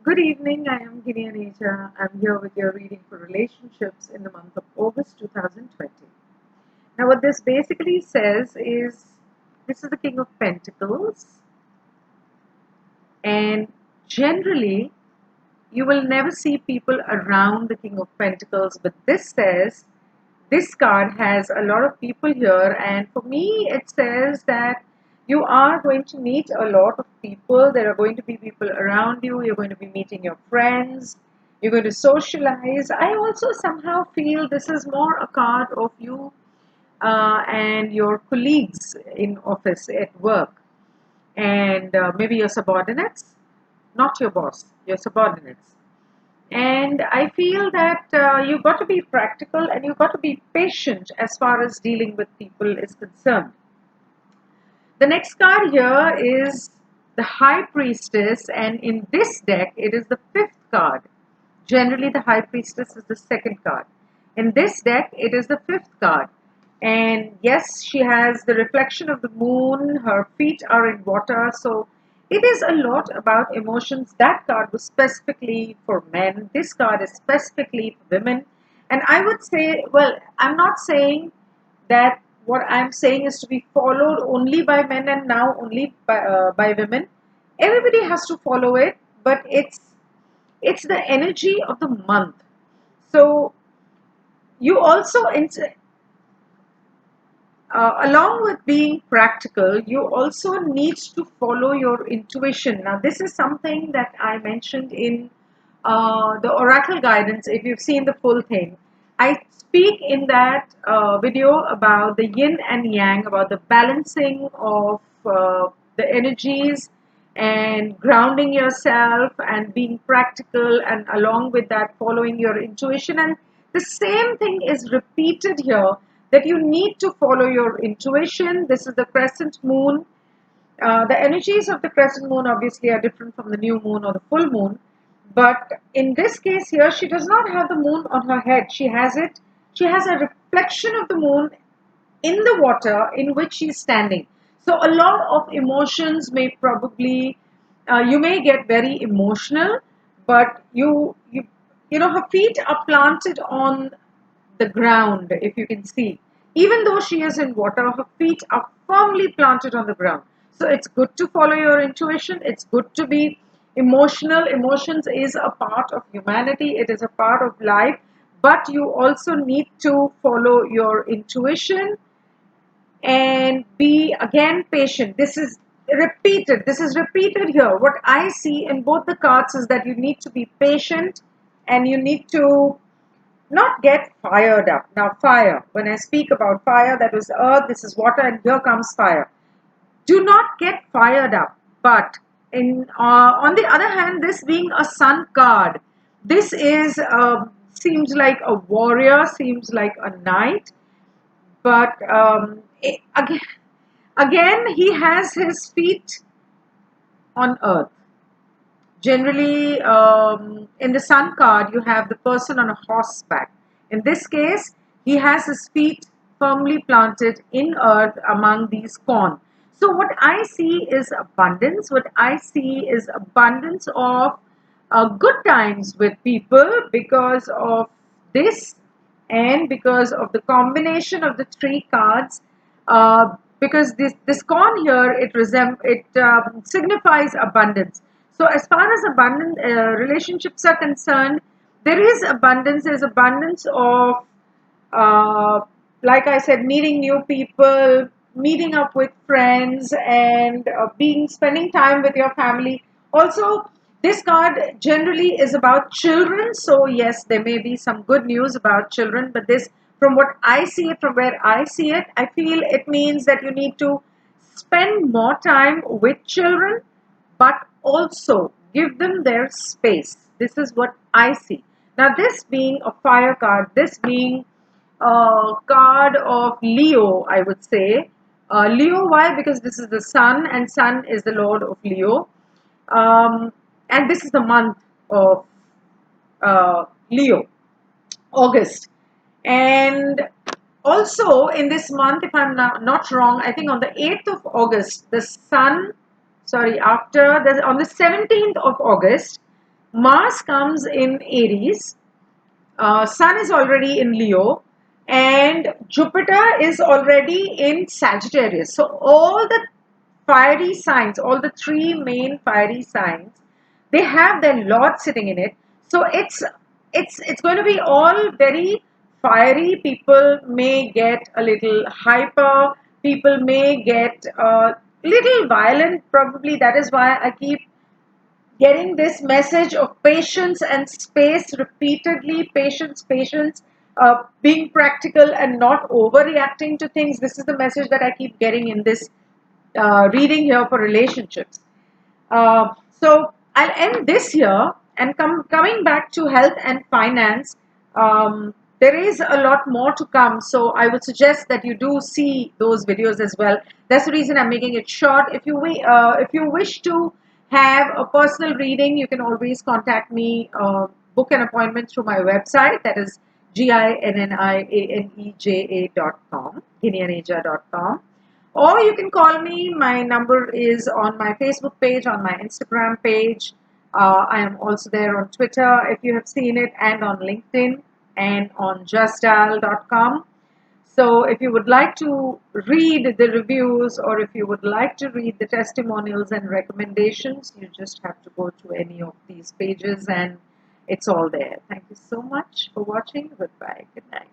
Good evening, I am Ginni Aneja. I'm here with your reading for relationships in the month of August 2020. Now, what this basically says is this is the King of Pentacles, and generally, you will never see people around the King of Pentacles, but this says this card has a lot of people here, and for me, it says that you are going to meet a lot of people. There are going to be people around you. You're going to be meeting your friends. You're going to socialize. I also somehow feel this is more a card of you and your colleagues in office at work, and maybe your subordinates, not your boss, your subordinates. And I feel that you've got to be practical and you've got to be patient as far as dealing with people is concerned. The next card here is the High Priestess, and in this deck, it is the fifth card. Generally, the High Priestess is the second card. In this deck, it is the fifth card. And yes, she has the reflection of the moon, her feet are in water, so it is a lot about emotions. That card was specifically for men, this card is specifically for women. And I would say, well, I'm not saying that what I'm saying is to be followed only by men and now only by women. Everybody has to follow it, but it's the energy of the month. So you also along with being practical, you also need to follow your intuition. Now, this is something that I mentioned in the oracle guidance. If you've seen the full thing, I speak in that video about the yin and yang, about the balancing of the energies and grounding yourself and being practical, and along with that, following your intuition. And the same thing is repeated here, that you need to follow your intuition. This is the crescent moon. The energies of the crescent moon obviously are different from the new moon or the full moon. But in this case here, she does not have the moon on her head. She has a reflection of the moon in the water in which she's standing. So a lot of emotions may probably, you may get very emotional, but you know, her feet are planted on the ground, if you can see. Even though she is in water, her feet are firmly planted on the ground. So it's good to follow your intuition. It's good to be emotional. Emotions is a part of humanity, it is a part of life. But you also need to follow your intuition and be again patient. This is repeated here. What I see in both the cards is that you need to be patient and you need to not get fired up. Now, fire, when I speak about fire, that was earth, this is water, and here comes fire. Do not get fired up. But on the other hand, this being a sun card, this is seems like a warrior, seems like a knight, but again, he has his feet on earth. Generally, in the sun card, you have the person on a horseback. In this case, he has his feet firmly planted in earth among these corn. So, what I see is abundance. What I see is abundance of good times with people because of this, and because of the combination of the three cards. Because this corn here, it signifies abundance. So as far as abundant relationships are concerned, there is abundance. There's abundance of, uh, like I said, meeting new people, meeting up with friends, and being spending time with your family. Also, this card generally is about children. So yes, there may be some good news about children, but this, from what I see it, from where I see it, I feel it means that you need to spend more time with children, but also give them their space. This is what I see. Now, this being a fire card, this being a card of Leo, I would say. Leo, why? Because this is the sun, and sun is the lord of Leo. And this is the month of Leo, August. And also in this month, if I'm not wrong, I think on the 8th of August, the sun, sorry, after the, on the 17th of August, Mars comes in Aries, Sun is already in Leo, and Jupiter is already in Sagittarius. So all the fiery signs, all the three main fiery signs, they have their Lord sitting in it. So it's going to be all very fiery. People may get a little hyper. People may get a little violent. Probably that is why I keep getting this message of patience and space repeatedly. Patience, patience, being practical and not overreacting to things. This is the message that I keep getting in this reading here for relationships. So I'll end this here and coming back to health and finance. There is a lot more to come, so I would suggest that you do see those videos as well. That's the reason I'm making it short. If you wish to have a personal reading, you can always contact me. Book an appointment through my website. That is GINNIANEJA.com, GinniAneja.com. Or you can call me. My number is on my Facebook page, on my Instagram page. I am also there on Twitter if you have seen it, and on LinkedIn and on justdial.com. So if you would like to read the reviews or if you would like to read the testimonials and recommendations, you just have to go to any of these pages and it's all there. Thank you so much for watching. Goodbye. Good night.